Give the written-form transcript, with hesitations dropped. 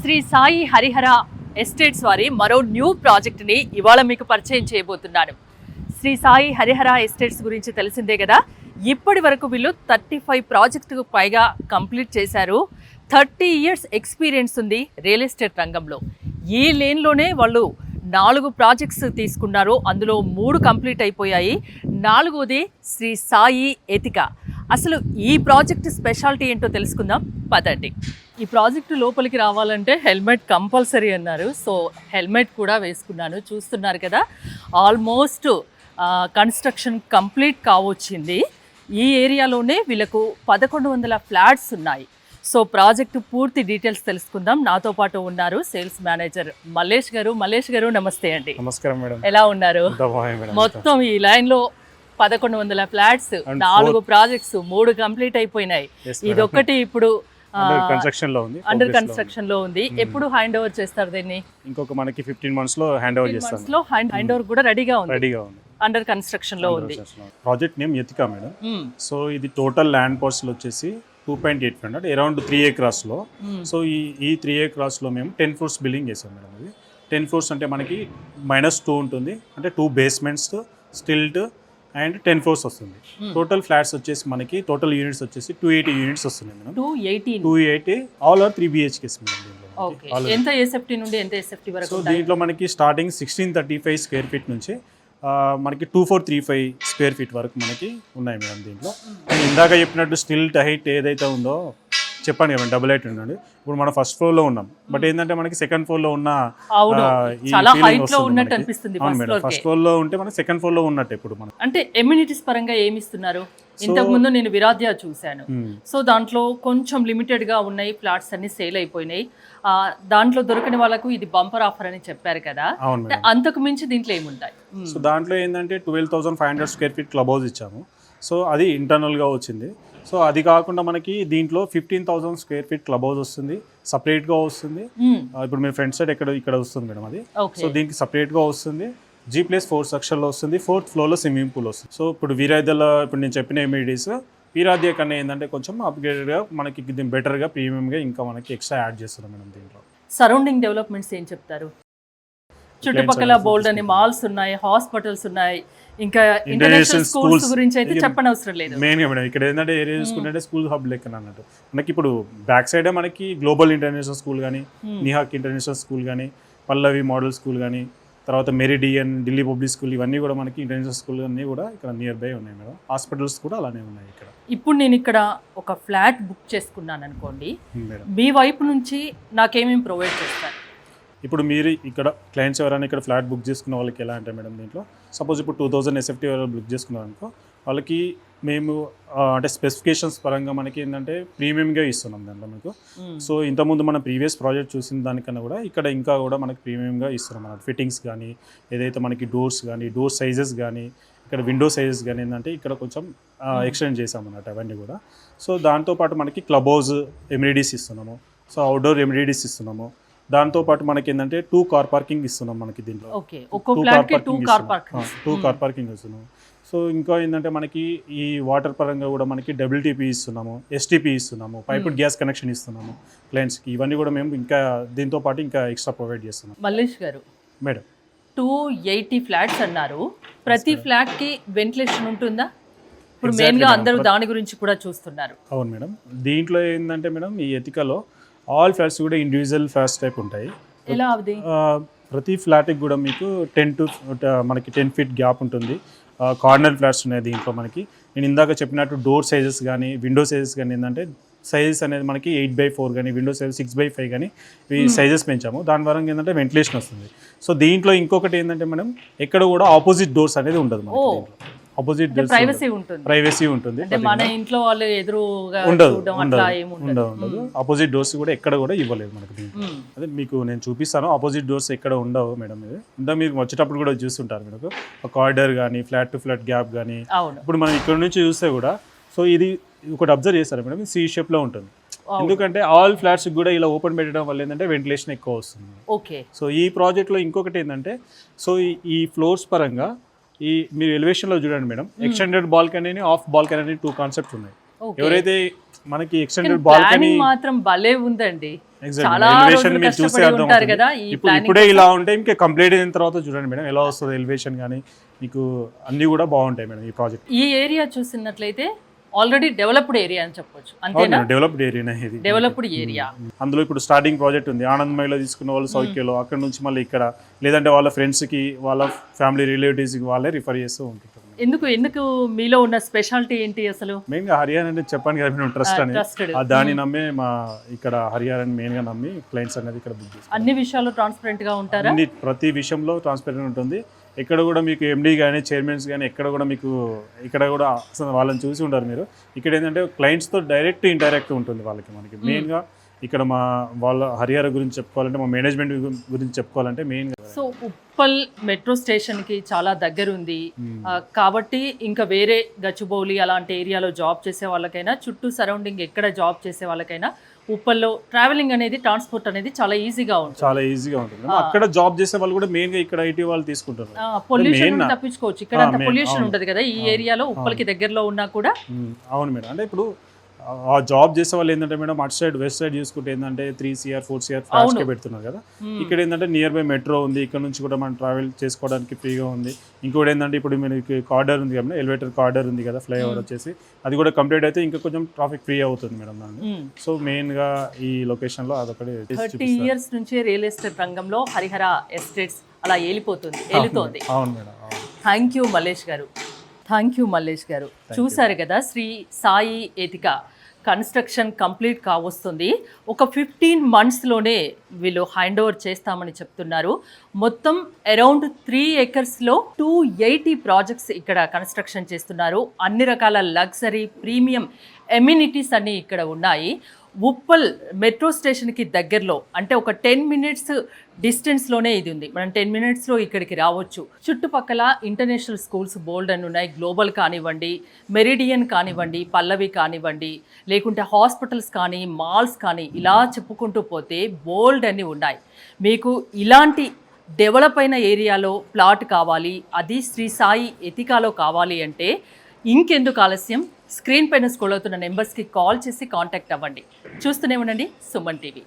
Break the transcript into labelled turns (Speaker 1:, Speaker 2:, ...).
Speaker 1: Shri Sai Harihara estates వారి మరో new ప్రాజెక్ట్ని ఇవాళ మీకు పరిచయం చేయబోతున్నాను. శ్రీ సాయి హరిహర ఎస్టేట్స్ గురించి తెలిసిందే కదా. ఇప్పటి వరకు వీళ్ళు 35 ప్రాజెక్టుకు పైగా కంప్లీట్ చేశారు. 30 ఇయర్స్ ఎక్స్పీరియన్స్ ఉంది రియల్ ఎస్టేట్ రంగంలో. ఈ లేన్లోనే వాళ్ళు 4 ప్రాజెక్ట్స్ తీసుకున్నారు. అందులో 3 కంప్లీట్ అయిపోయాయి. 4వది శ్రీ సాయి ఎతిక. అసలు ఈ ప్రాజెక్ట్ స్పెషాలిటీ ఏంటో తెలుసుకుందాం పదండి. ఈ ప్రాజెక్టు లోపలికి రావాలంటే హెల్మెట్ కంపల్సరీ అన్నారు. సో హెల్మెట్ కూడా వేసుకున్నాను. చూస్తున్నారు కదా, ఆల్మోస్ట్ కన్స్ట్రక్షన్ కంప్లీట్ కావచ్చింది. ఈ ఏరియాలోనే వీళ్ళకు 1100 ఫ్లాట్స్ ఉన్నాయి. సో ప్రాజెక్టు పూర్తి డీటెయిల్స్ తెలుసుకుందాం. నాతో పాటు ఉన్నారు సేల్స్ మేనేజర్ మల్లేష్ గారు. మల్లేష్ గారు నమస్తే అండి.
Speaker 2: నమస్కారం మేడం.
Speaker 1: ఎలా ఉన్నారు? మొత్తం ఈ లైన్లో 1100 ఫ్లాట్స్, 4 ప్రాజెక్ట్స్, 3 కంప్లీట్ అయిపోయినాయి. ఇదొక్కటి ఇప్పుడు అండర్ కన్స్ట్రక్షన్ లో ఉంది. ఎప్పుడు హ్యాండ్ ఓవర్ చేస్తారు దీన్ని?
Speaker 2: ఇంకొక మనకి 15 months లో హ్యాండ్ ఓవర్ చేస్తాం.
Speaker 1: హ్యాండ్ ఓవర్ కూడా రెడీగా ఉంది. అండర్ కన్స్ట్రక్షన్ లో ఉంది.
Speaker 2: Project name Ethika madam. So ఇది టోటల్ ల్యాండ్ పార్సల్ వచ్చేసి 2.8 అరౌండ్ 3 acres లో. సో ఈ 3 acres లో మేము 10 floors బిల్డింగ్ చేసాం మేడం. ఇది 10 floors అంటే మనకి -2 ఉంటుంది, అంటే 2 basements స్టిల్ట్ అండ్ 10 floors వస్తుంది. టోటల్ ఫ్లాట్స్ వచ్చేసి మనకి టోటల్ యూనిట్స్ వచ్చేసి 280 యూనిట్స్ వస్తున్నాయి madam. 280 all are 3 BHKs madam.
Speaker 1: ఎంత ఎస్ఎఫ్టీ నుండి ఎంత ఎస్ఎఫ్టీ వరకు?
Speaker 2: సో దీంట్లో మనకి స్టార్టింగ్ 1635 స్క్వేర్ ఫీట్ నుంచి మనకి 2435 స్క్వేర్ ఫీట్ వరకు మనకి ఉన్నాయి మేడం. దీంట్లో ఇందాక చెప్పినట్టు స్టిల్ట్ హైట్ ఏదైతే ఉందో చెప్పండి కదా, 88 ఉండండి. ఇప్పుడు మనం ఫస్ట్ ఫ్లోర్ లో ఉన్నాం, బట్ ఏంటంటే మనకి సెకండ్ ఫ్లోర్ లో ఉన్న ఫస్ట్ ఫ్లోర్ లో ఉంటే మనకి సెకండ్ ఫ్లోర్ లో ఉన్నట్టు. ఇప్పుడు మనం
Speaker 1: అంటే ఎమ్యూనిటీస్ పరంగా ఏమి ఇస్తున్నారు? ఇంతకు ముందు నేను విరాధ్య చూశాను. సో దాంట్లో కొంచెం లిమిటెడ్ గా ఉన్నాయి ఫ్లాట్స్, అన్ని సేల్ అయిపోయినాయి. దాంట్లో దొరకని వాళ్ళకు ఇది బంపర్ ఆఫర్ అని చెప్పారు కదా, అంతకు మించి దీంట్లో ఏముంటాయి?
Speaker 2: సో దాంట్లో ఏంటంటే 12,500 స్క్వేర్ ఫీట్ క్లబ్ హౌస్ ఇచ్చాము. సో అది ఇంటర్నల్ గా వచ్చింది. సో అది కాకుండా మనకి దీంట్లో 15,000 స్క్వేర్ ఫీట్ క్లబ్ హౌస్ వస్తుంది, సపరేట్ గా వస్తుంది. ఇప్పుడు మీ ఫ్రంట్ సైడ్ ఇక్కడ వస్తుంది మేడం అది. సో దీనికి సపరేట్ గా వస్తుంది. G+4 సెక్షన్లో వస్తుంది. 4th ఫ్లోర్లో స్విమ్మింగ్ పూల్ వస్తుంది. సో ఇప్పుడు వీరాద్యలో ఇప్పుడు నేను చెప్పిన ఎమ్యూనిటీస్ వీరాద్య కన్నా ఏంటంటే కొంచెం అప్గ్రేడెడ్గా మనకి బెటర్గా ప్రీమియంగా ఇంకా మనకి ఎక్స్ట్రా యాడ్ చేస్తున్నాం మేడం. దీంట్లో
Speaker 1: సరౌండింగ్ డెవలప్మెంట్స్ ఏం చెప్తారు? చుట్టుపక్కల బోల్డ్ అని మాల్స్ ఉన్నాయి, హాస్పిటల్స్ ఉన్నాయి, ఇంకా ఇంటర్నేషనల్ స్కూల్స్ గురించి అయితే చెప్పనవసరం లేదు.
Speaker 2: మెయిన్గా మేడం ఇక్కడ ఏంటంటే ఏరియా చూసుకుంటే స్కూల్ హబ్ లెక్కన అన్నట్టు. మనకి ఇప్పుడు బ్యాక్ సైడే మనకి గ్లోబల్ ఇంటర్నేషనల్ స్కూల్ కానీ, నిహాక్ ఇంటర్నేషనల్ స్కూల్ కానీ, పల్లవి మోడల్ స్కూల్ కానీ, తర్వాత మెరిడియన్, ఢిల్లీ పబ్లిక్ స్కూల్, ఇవన్నీ కూడా మనకి ఇంటర్నేషనల్ స్కూల్ అన్నీ కూడా ఇక్కడ నియర్ బై ఉన్నాయి మేడం. హాస్పిటల్స్ కూడా అలానే ఉన్నాయి ఇక్కడ.
Speaker 1: ఇప్పుడు నేను ఇక్కడ ఒక ఫ్లాట్ బుక్ చేసుకున్నాను అనుకోండి, మీ వైపు నుంచి నాకేమేమి ప్రొవైడ్ చేస్తారు?
Speaker 2: ఇప్పుడు మీరు ఇక్కడ క్లయింట్స్ ఎవరైనా ఇక్కడ ఫ్లాట్ బుక్ చేసుకున్న వాళ్ళకి ఎలా అంటే మేడం, దీంట్లో సపోజ్ ఇప్పుడు 2000 SFT ఎవరైనా బుక్ చేసుకున్నారు అనుకో, వాళ్ళకి మేము అంటే స్పెసిఫికేషన్స్ పరంగా మనకి ఏంటంటే ప్రీమియంగా ఇస్తున్నాం దాంట్లో మీకు. సో ఇంతకుముందు మన ప్రీవియస్ ప్రాజెక్ట్ చూసిన దానికన్నా కూడా ఇక్కడ ఇంకా కూడా మనకి ప్రీమియంగా ఇస్తున్నాం అన్నమాట. ఫిట్టింగ్స్ కానీ, ఏదైతే మనకి డోర్స్ కానీ, డోర్ సైజెస్ కానీ, ఇక్కడ విండో సైజెస్ కానీ ఏంటంటే ఇక్కడ కొంచెం ఎక్స్టెండ్ చేసాం అన్నమాట అవన్నీ కూడా. సో దాంతోపాటు మనకి క్లబ్ హౌస్ ఎమ్యూనిటీస్ ఇస్తున్నాము. సో అవుట్డోర్ ఎమ్యూనిటీస్ ఇస్తున్నాము. దాంతోపాటు మనకి ఏంటంటే 2 కార్ పార్కింగ్ ఇస్తున్నాం మనకి దీంట్లో. 2 కార్ పార్కింగ్ ఇస్తున్నాము. సో ఇంకా ఏంటంటే మనకి ఈ వాటర్ పరంగా కూడా మనకి WTP ఇస్తున్నాము, STP ఇస్తున్నాము, పైపుడ్ గ్యాస్ కనెక్షన్ ఇస్తున్నాము క్లయింట్స్కి. ఇవన్నీ కూడా మేము ఇంకా దీంతో పాటు ఇంకా ఎక్స్ట్రా ప్రొవైడ్ చేస్తున్నాం.
Speaker 1: మల్లేష్ గారు
Speaker 2: మేడం,
Speaker 1: 280 ఫ్లాట్స్ అన్నారు. ప్రతి ఫ్లాట్కి వెంటిలేషన్ ఉంటుందా? ఇప్పుడు మెయిన్గా అందరూ దాని గురించి కూడా చూస్తున్నారు.
Speaker 2: అవును మేడం. దీంట్లో ఏంటంటే మేడం ఈ ఎతికలో ఆల్ ఫ్లాట్స్ కూడా ఇండివిజువల్ ఫ్లాట్స్ టైప్ ఉంటాయి.
Speaker 1: ఎలా అది?
Speaker 2: ప్రతి ఫ్లాట్కి కూడా మీకు 10 feet గ్యాప్ ఉంటుంది. కార్నర్ ఫ్లాట్స్ ఉన్నాయి దీంట్లో మనకి. నేను ఇందాక చెప్పినట్టు డోర్ సైజెస్ కానీ, విండో సైజెస్ కానీ ఏంటంటే సైజెస్ అనేది మనకి 8x4 కానీ, విండో సైజ్ 6x5 కానీ ఈ సైజెస్ పెంచాము. దాని వల్ల ఏంటంటే వెంటిలేషన్ వస్తుంది. సో దీంట్లో ఇంకొకటి ఏంటంటే మేడం ఎక్కడ కూడా ఆపోజిట్ డోర్స్ అనేది ఉండదు మనకి. దీంట్లో ఆపోజిట్ ప్రైవసీ ఉంటుంది.
Speaker 1: మన ఇంట్లో వాళ్ళు ఎదురుగా
Speaker 2: ఉండదు. ఆపోజిట్ డోర్స్ కూడా ఎక్కడ కూడా ఇవ్వలేదు మనకి దీంట్లో. అదే మీకు నేను చూపిస్తాను. ఆపోజిట్ డోర్స్ ఎక్కడ ఉండవు మేడం. ఇది ఇంకా మీరు వచ్చేటప్పుడు కూడా చూస్తుంటారు మీకు కారిడార్ కానీ, ఫ్లాట్ టు ఫ్లాట్ గ్యాప్ కానీ. ఇప్పుడు మనం ఇక్కడ నుంచి చూస్తే కూడా సో ఇది ఒకటి అబ్జర్వ్ చేస్తారు మేడం, సి షేప్ లో ఉంటుంది. ఎందుకంటే ఆల్ ఫ్లాట్స్ కూడా ఇలా ఓపెన్ పెట్టడం వల్ల ఏంటంటే వెంటిలేషన్ ఎక్కువ వస్తుంది. సో ఈ ప్రాజెక్ట్ లో ఇంకొకటి ఏంటంటే సో ఈ ఫ్లోర్స్ పరంగా ఈ మీరు ఎలివేషన్లో చూడండి madam, extended balcony, of balcony 2 concepts ఉన్నాయి. ఎవరైతే మనకి ఎక్స్టెండెడ్ బాల్కనీ
Speaker 1: మాత్రం భలే ఉందండి. చాలా
Speaker 2: ఎలివేషన్
Speaker 1: రోజులు
Speaker 2: మీరు చూసే
Speaker 1: కష్టపడి
Speaker 2: అర్థం
Speaker 1: ఉంటారు
Speaker 2: అవుతుంది.
Speaker 1: కదా ఈ
Speaker 2: ఇప్పుడు
Speaker 1: ప్లానింగ్
Speaker 2: ఇప్పుడే ఇలా ఉంటే ఇంకా కంప్లీట్ అయిన తర్వాత చూడండి మేడం ఎలా వస్తుంది ఎలివేషన్ కానీ మీకు అన్నీ కూడా బాగుంటాయి మేడం ఈ ప్రాజెక్ట్.
Speaker 1: ఈ ఏరియా చూసినట్లయితే ఆల్రెడీ డెవలప్డ్ ఏరియా అని చెప్పొచ్చు, అంతేనా?
Speaker 2: డెవలప్డ్ ఏరియా ఇది.
Speaker 1: Developed area.
Speaker 2: అందులో ఇప్పుడు స్టార్టింగ్ ప్రాజెక్ట్ ఉంది ఆనందమయ్యలో తీసుకున్న వాళ్ళు సౌఖ్యలో, అక్కడ నుంచి మళ్ళీ ఇక్కడ, లేదంటే వాళ్ళ ఫ్రెండ్స్కి వాళ్ళ ఫ్యామిలీ రిలేటివ్స్కి వాళ్ళే రిఫర్ చేస్తూ ఉంటుంటారు.
Speaker 1: ఎందుకు మీలో ఉన్న స్పెషాలిటీ ఏంటి అసలు?
Speaker 2: మెయిన్గా హరియానా అంటే చెప్పాను కదా మేము ట్రస్ట్ అని,
Speaker 1: ట్రస్టెడ్
Speaker 2: దాన్ని నమ్మే మా ఇక్కడ హరియానా మెయిన్గా నమ్మి క్లయింట్స్ అనేది ఇక్కడ బుక్ చేస్తాం.
Speaker 1: అన్ని విషయాల్లో ట్రాన్స్పరెంట్ గా ఉంటారా?
Speaker 2: ప్రతి విషయంలో ట్రాన్స్పరెంట్ ఉంటుంది. ఎక్కడ కూడా మీకు ఎండీ కానీ చైర్మన్స్ కానీ ఎక్కడ కూడా మీకు ఇక్కడ కూడా అసలు వాళ్ళని చూసి ఉంటారు మీరు. ఇక్కడ ఏంటంటే క్లయింట్స్తో డైరెక్ట్ ఇంటరాక్ట్ ఉంటుంది వాళ్ళకి. మనకి మెయిన్గా ఇక్కడ వాళ్ళ హరియానా గురించి చెప్పుకోవాలంటే, మా మేనేజ్మెంట్ గురించి చెప్పుకోవాలంటే మెయిన్గా
Speaker 1: సో ఉప్పల్ మెట్రో స్టేషన్కి చాలా దగ్గర ఉంది కాబట్టి ఇంకా వేరే గచ్చిబౌలి అలాంటి ఏరియాలో జాబ్ చేసే వాళ్ళకైనా, చుట్టూ సరౌండింగ్ ఎక్కడ జాబ్ చేసే వాళ్ళకైనా ఉప్పల్లో ట్రావెలింగ్ అనేది, ట్రాన్స్పోర్ట్ అనేది చాలా ఈజీగా ఉంటుంది.
Speaker 2: అక్కడ జాబ్ చేసే వాళ్ళు కూడా మెయిన్గా ఇక్కడ ఐటీ వాళ్ళు తీసుకుంటారు.
Speaker 1: పొల్యూషన్ తప్పించుకోవచ్చు. ఇక్కడ అంత పొల్యూషన్ ఉండదు కదా ఈ ఏరియాలో, ఉప్పల్కి దగ్గరలో ఉన్నా కూడా.
Speaker 2: అవును మేడం. అంటే ఇప్పుడు ఆ జాబ్ చేసే వాళ్ళు ఏంటంటే మేడం అటు సైడ్ వెస్ట్ సైడ్ చూసుకుంటే ఏంటంటే 3 CR 4 CR ఫ్లాట్స్కే పెడుతున్నారు కదా. ఇక్కడ ఏంటంటే నియర్ బై మెట్రో ఉంది, ఇక్కడ నుంచి కూడా మనం ట్రావెల్ చేసుకోవడానికి ఫ్రీగా ఉంది. ఇంకోటి ఏంటంటే ఇప్పుడు మనకి కార్డర్ ఉంది కదా, ఎలివేటర్ కార్డర్ ఉంది కదా, ఫ్లైఓవర్ వచ్చేసి అది కూడా కంప్లీట్ అయితే ఇంకా కొంచెం ట్రాఫిక్ ఫ్రీ అవుతుంది మేడం దాన్ని. సో మెయిన్గా ఈ లొకేషన్లో అదొకటి
Speaker 1: 30 years నుంచి రియల్ ఎస్టేట్ రంగంలో హరిహర ఎస్టేట్స్ అలా ఏలుతోంది.
Speaker 2: అవును మేడం.
Speaker 1: థ్యాంక్ యూ మల్లేష్ గారు. చూసారు కదా, శ్రీ సాయి ఎతిక కన్స్ట్రక్షన్ కంప్లీట్ కావస్తుంది. ఒక 15 monthsలోనే వీళ్ళు హ్యాండ్ ఓవర్ చేస్తామని చెప్తున్నారు. మొత్తం అరౌండ్ 3 acresలో 280 ప్రాజెక్ట్స్ ఇక్కడ కన్స్ట్రక్షన్ చేస్తున్నారు. అన్ని రకాల లగ్జరీ ప్రీమియం ఎమ్యూనిటీస్ అన్నీ ఇక్కడ ఉన్నాయి. ఉప్పల్ మెట్రో స్టేషన్కి దగ్గరలో, అంటే ఒక 10 minutes డిస్టెన్స్లోనే ఇది ఉంది. మనం 10 minutesలో ఇక్కడికి రావచ్చు. చుట్టుపక్కల ఇంటర్నేషనల్ స్కూల్స్ బోల్డ్ అని ఉన్నాయి. గ్లోబల్ కానివ్వండి, మెరిడియన్ కానివ్వండి, పల్లవి కానివ్వండి, లేకుంటే హాస్పిటల్స్ కానీ, మాల్స్ కానీ, ఇలా చెప్పుకుంటూ పోతే బోల్డ్ అని ఉన్నాయి. మీకు ఇలాంటి డెవలప్ అయిన ఏరియాలో ప్లాట్ కావాలి, అది శ్రీ సాయి ఎతికాలో కావాలి అంటే ఇంకెందుకు ఆలస్యం? స్క్రీన్ పైన స్క్రోల్ అవుతున్న నెంబర్స్కి కాల్ చేసి కాంటాక్ట్ అవ్వండి. చూస్తూనే ఉండండి సుమన్ టీవీ.